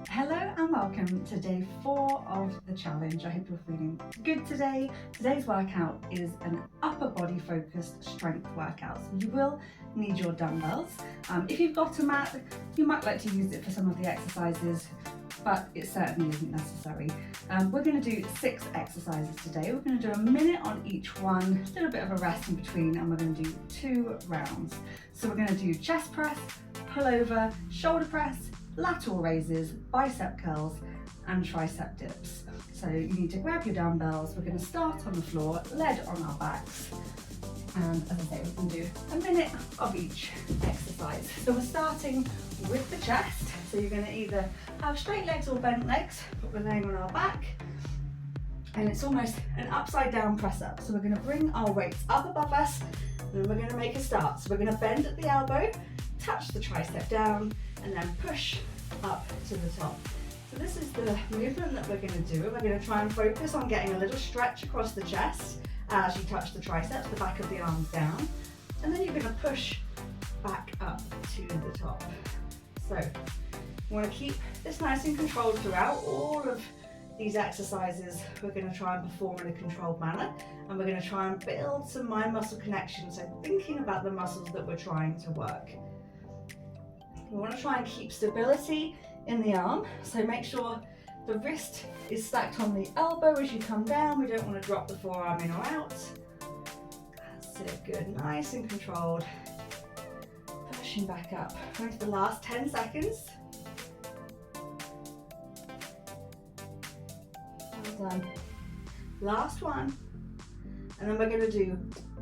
Hello and welcome to day 4 of the challenge. I hope you're feeling good today. Today's workout is an upper body focused strength workout. So you will need your dumbbells. If you've got a mat, you might like to use it for some of the exercises, but it certainly isn't necessary. We're going to do 6 exercises today. We're going to do a minute on each one, a little bit of a rest in between, and we're going to do 2 rounds. So we're going to do chest press, pullover, shoulder press, lateral raises, bicep curls and tricep dips. So you need to grab your dumbbells. We're going to start on the floor, lead on our backs, and as I say, we're going to do a minute of each exercise. So we're starting with the chest. So you're going to either have straight legs or bent legs, but we're laying on our back, and it's almost an upside down press up. So we're going to bring our weights up above us, and then we're going to make a start. So we're going to bend at the elbow, touch the tricep down, and then push up to the top. So this is the movement that we're going to do. We're going to try and focus on getting a little stretch across the chest as you touch the triceps, the back of the arms down, and then you're going to push back up to the top. So you want to keep this nice and controlled throughout. All of these exercises we're going to try and perform in a controlled manner, and we're going to try and build some mind-muscle connection, so thinking about the muscles that we're trying to work. We want to try and keep stability in the arm, so make sure the wrist is stacked on the elbow as you come down. We don't want to drop the forearm in or out. That's it, good, nice and controlled. Pushing back up. Going to the last 10 seconds. Well done. Last one. And then we're going to do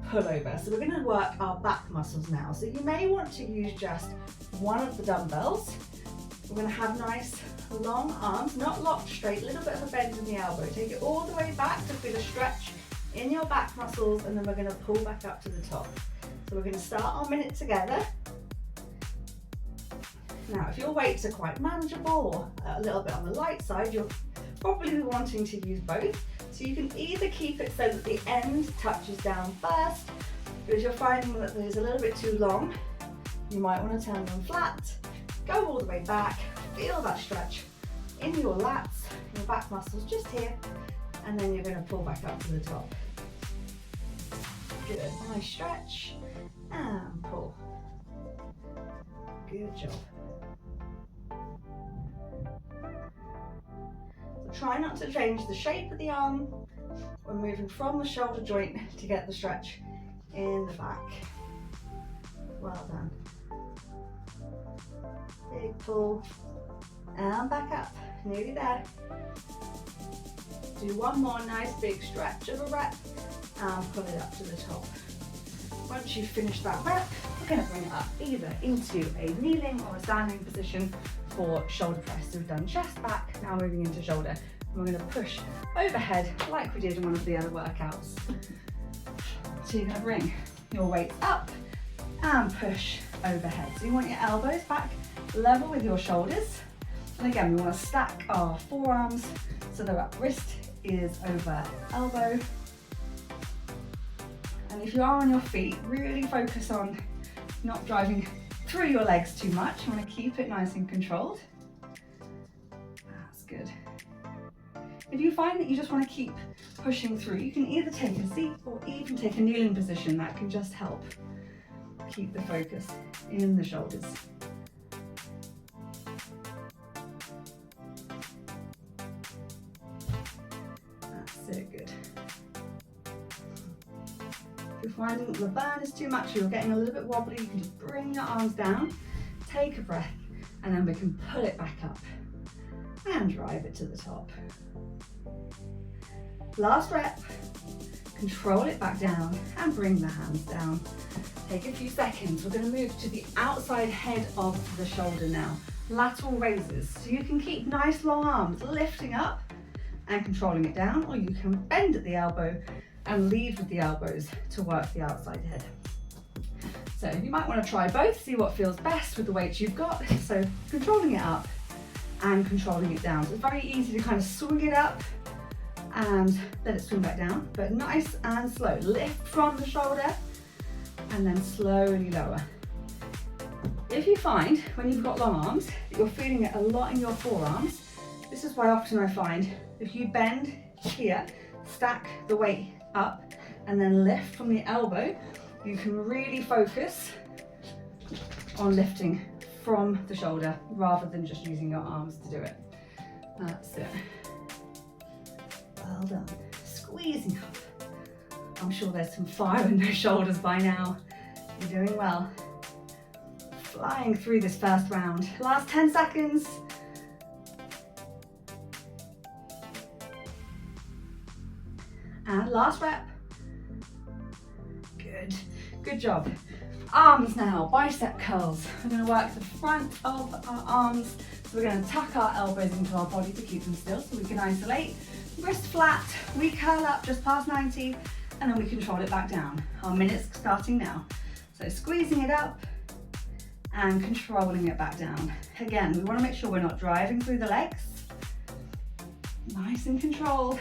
pullover. So we're going to work our back muscles now. So you may want to use just one of the dumbbells. We're going to have nice long arms, not locked straight, a little bit of a bend in the elbow. Take it all the way back to feel a stretch in your back muscles, and then we're going to pull back up to the top. So we're going to start our minute together. Now, if your weights are quite manageable or a little bit on the light side, you'll probably be wanting to use both. So you can either keep it so that the end touches down first, but if you're finding that it's a little bit too long, you might want to turn them flat, go all the way back, feel that stretch in your lats, your back muscles just here, and then you're going to pull back up to the top. Good, nice stretch, and pull. Good job. So try not to change the shape of the arm. We're moving from the shoulder joint to get the stretch in the back. Well done. Big pull, and back up, nearly there. Do one more nice big stretch of a rep, and pull it up to the top. Once you've finished that rep, we're going to bring it up either into a kneeling or a standing position for shoulder press. So we've done chest back, now moving into shoulder. And we're going to push overhead like we did in one of the other workouts. So you're going to bring your weight up and push overhead. So you want your elbows back level with your shoulders. And again, we want to stack our forearms so that wrist is over elbow. And if you are on your feet, really focus on not driving through your legs too much. You want to keep it nice and controlled. That's good. If you find that you just want to keep pushing through, you can either take a seat or even take a kneeling position. That can just help keep the focus in the shoulders. That's it, good. If you're finding that the burn is too much or you're getting a little bit wobbly, you can just bring your arms down, take a breath, and then we can pull it back up and drive it to the top. Last rep, control it back down and bring the hands down. Take a few seconds. We're going to move to the outside head of the shoulder now. Lateral raises. So you can keep nice long arms lifting up and controlling it down, or you can bend at the elbow and lead with the elbows to work the outside head. So you might want to try both, see what feels best with the weights you've got. So controlling it up and controlling it down. So it's very easy to kind of swing it up and let it swing back down, but nice and slow. Lift from the shoulder and then slowly lower. If you find when you've got long arms that you're feeling it a lot in your forearms, this is why often I find if you bend here, stack the weight up and then lift from the elbow, you can really focus on lifting from the shoulder rather than just using your arms to do it. That's it. Well done. Squeezing up. I'm sure there's some fire in those shoulders by now. You're doing well. Flying through this first round. Last 10 seconds. And last rep. Good. Good job. Arms now, bicep curls. We're going to work the front of our arms. So we're going to tuck our elbows into our body to keep them still so we can isolate. Wrist flat, we curl up just past 90 and then we control it back down. Our minute's starting now. So squeezing it up and controlling it back down. Again, we want to make sure we're not driving through the legs. Nice and controlled.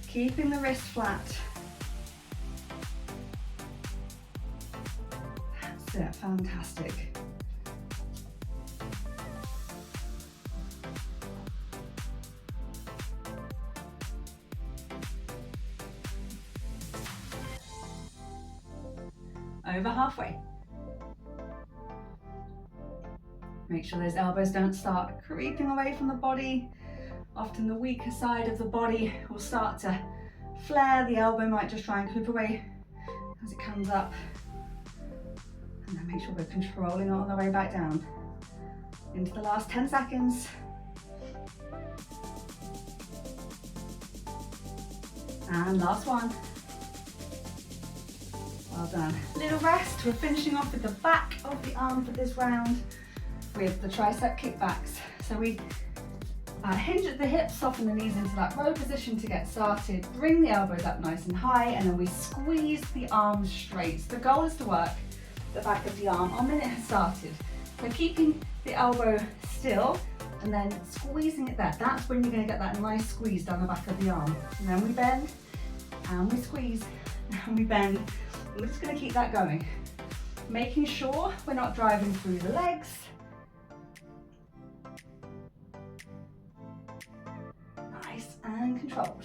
Keeping the wrist flat. That's it, fantastic. Over halfway. Make sure those elbows don't start creeping away from the body. Often the weaker side of the body will start to flare. The elbow might just try and creep away as it comes up. And then make sure we're controlling it on the way back down. Into the last 10 seconds. And last one. Well done. Little rest. We're finishing off with the back of the arm for this round with the tricep kickbacks. So we hinge at the hips, soften the knees into that row position to get started. Bring the elbows up nice and high, and then we squeeze the arms straight. So the goal is to work the back of the arm. Our minute has started. So keeping the elbow still and then squeezing it there. That's when you're going to get that nice squeeze down the back of the arm. And then we bend and we squeeze and we bend. We're just going to keep that going. Making sure we're not driving through the legs. Nice and controlled.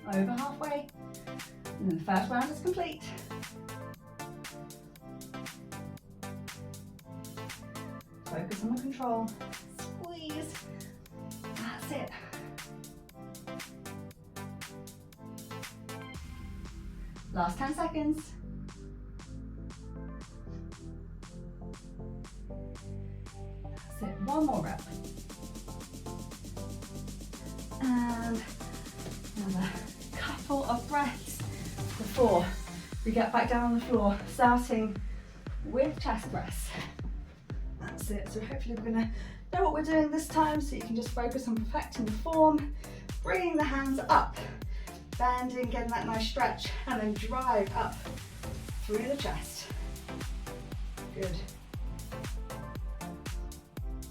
Over halfway. And then the first round is complete. Focus on the control. Squeeze. That's it. Last 10 seconds. That's it. One more rep. And another couple of breaths before we get back down on the floor, starting with chest press. That's it. So hopefully we're going to know what we're doing this time, so you can just focus on perfecting the form, bringing the hands up, bending, getting that nice stretch, and then drive up through the chest. Good.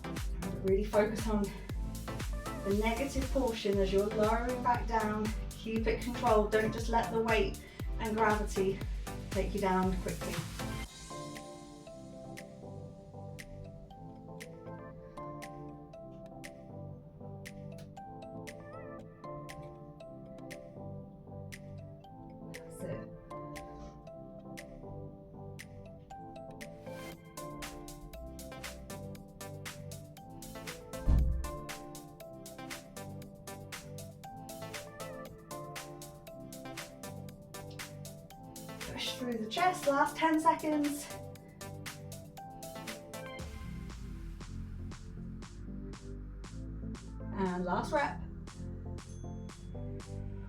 And really focus on the negative portion as you're lowering back down. Keep it controlled. Don't just let the weight and gravity take you down quickly. Push through the chest, last 10 seconds. And last rep.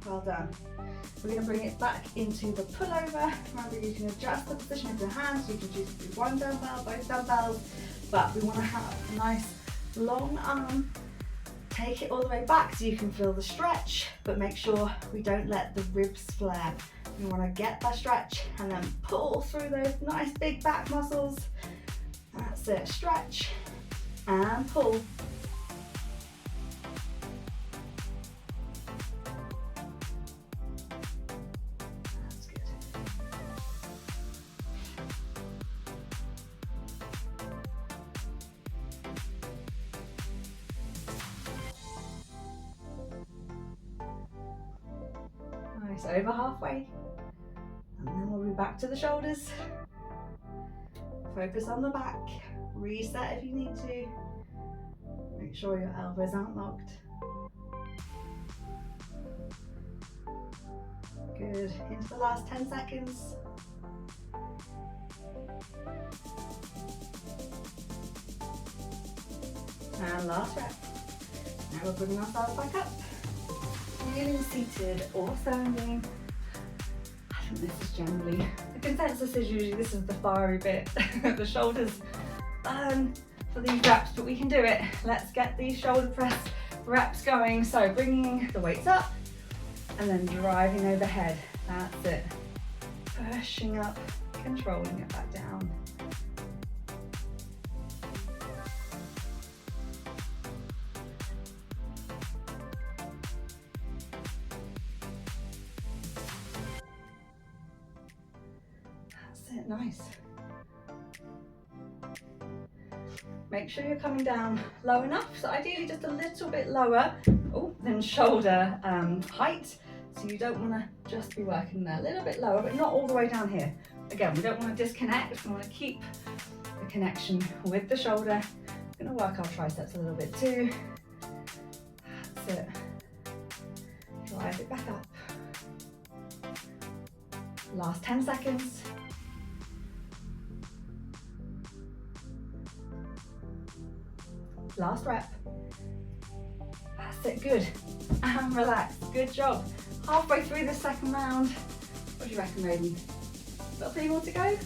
Well done. We're going to bring it back into the pullover. Remember, you can adjust the position of your hands. You can choose to do one dumbbell, both dumbbells, but we want to have a nice long arm. Take it all the way back so you can feel the stretch, but make sure we don't let the ribs flare. We want to get that stretch and then pull through those nice big back muscles. That's it, stretch and pull. Nice, over halfway. And then we'll be back to the shoulders. Focus on the back. Reset if you need to. Make sure your elbows aren't locked. Good, into the last 10 seconds. And last rep. Now we're bringing ourselves back up. Kneeling, seated or standing. I think this is generally, the consensus is usually this is the fiery bit. The shoulders burn for these reps, but we can do it. Let's get these shoulder press reps going. So bringing the weights up and then driving overhead. That's it. Pushing up, controlling it back down. That's it, nice. Make sure you're coming down low enough, so ideally just a little bit lower than shoulder height. So you don't want to just be working there, a little bit lower, but not all the way down here. Again, we don't want to disconnect, we want to keep the connection with the shoulder. We're going to work our triceps a little bit too. That's it. Drive it back up. Last 10 seconds. Last rep. That's it, good. And relax, good job. Halfway through the second round. What do you reckon, Raiden? Got 3 more to go?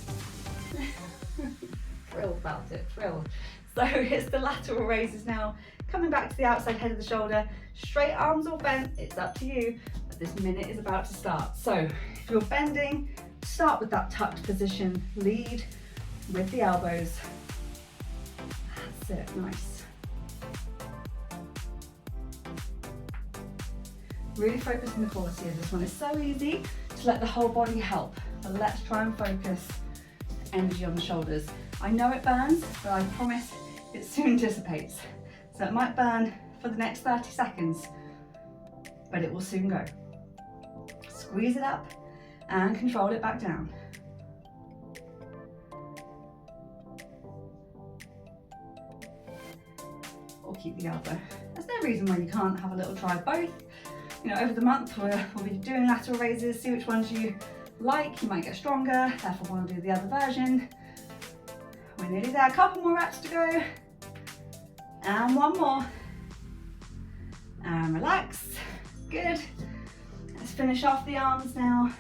Thrilled about it, thrilled. So it's the lateral raises now. Coming back to the outside head of the shoulder. Straight arms or bent, it's up to you. But this minute is about to start. So if you're bending, start with that tucked position. Lead with the elbows. That's it, nice. Really focus on the quality of this one. It's so easy to let the whole body help, but let's try and focus energy on the shoulders. I know it burns, but I promise it soon dissipates. So it might burn for the next 30 seconds, but it will soon go. Squeeze it up and control it back down. Or keep the elbow. There's no reason why you can't have a little try of both. You know, over the month we'll be doing lateral raises, see which ones you like. You might get stronger, therefore want to do the other version. We're nearly there, a couple more reps to go. And one more. And relax, good. Let's finish off the arms now.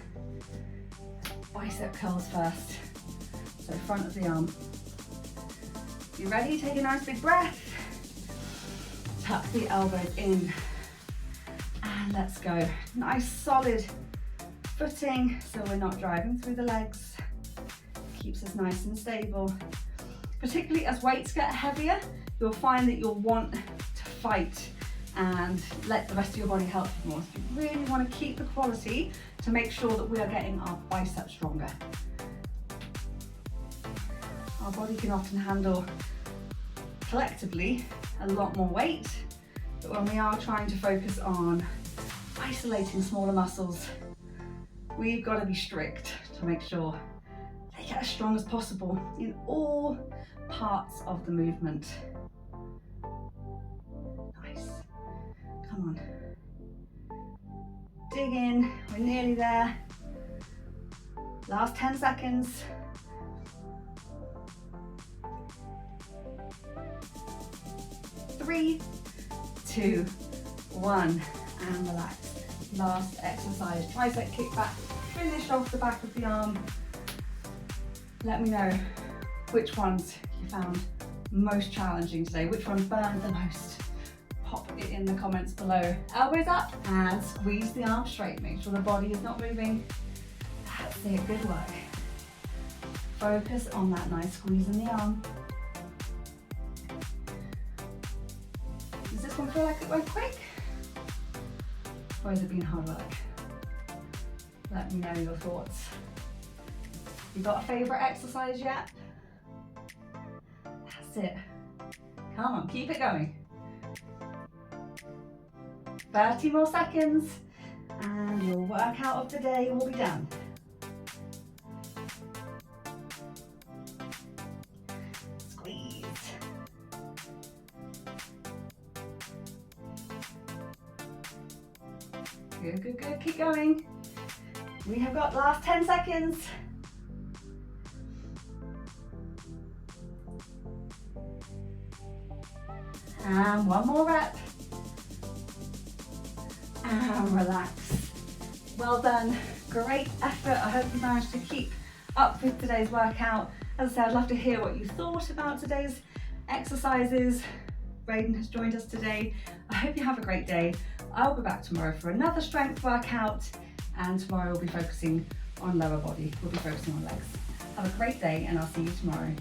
Bicep curls first. So front of the arm. You ready? Take a nice big breath. Tuck the elbows in. And let's go. Nice solid footing so we're not driving through the legs. Keeps us nice and stable. Particularly as weights get heavier, you'll find that you'll want to fight and let the rest of your body help you more. So you really want to keep the quality to make sure that we are getting our biceps stronger. Our body can often handle collectively a lot more weight, but when we are trying to focus on isolating smaller muscles, we've got to be strict to make sure they get as strong as possible in all parts of the movement. Nice. Come on. Dig in. We're nearly there. Last 10 seconds. Three, 2, 1, and relax. Last exercise, tricep kickback. Finish off the back of the arm. Let me know which ones you found most challenging today, which one burned the most. Pop it in the comments below. Elbows up and squeeze the arm straight. Make sure the body is not moving. That's it, good work. Focus on that nice squeeze in the arm. Does this one feel like it went quick? Or has it been hard work? Let me know your thoughts. You got a favourite exercise yet? That's it. Come on, keep it going. 30 more seconds. And your workout of the day will be done. Squeeze. Good, good, good. Keep going. We have got last 10 seconds. And one more rep. And relax. Well done. Great effort. I hope you managed to keep up with today's workout. As I said, I'd love to hear what you thought about today's exercises. Braden has joined us today. I hope you have a great day. I'll be back tomorrow for another strength workout, and tomorrow we'll be focusing on lower body. We'll be focusing on legs. Have a great day, and I'll see you tomorrow.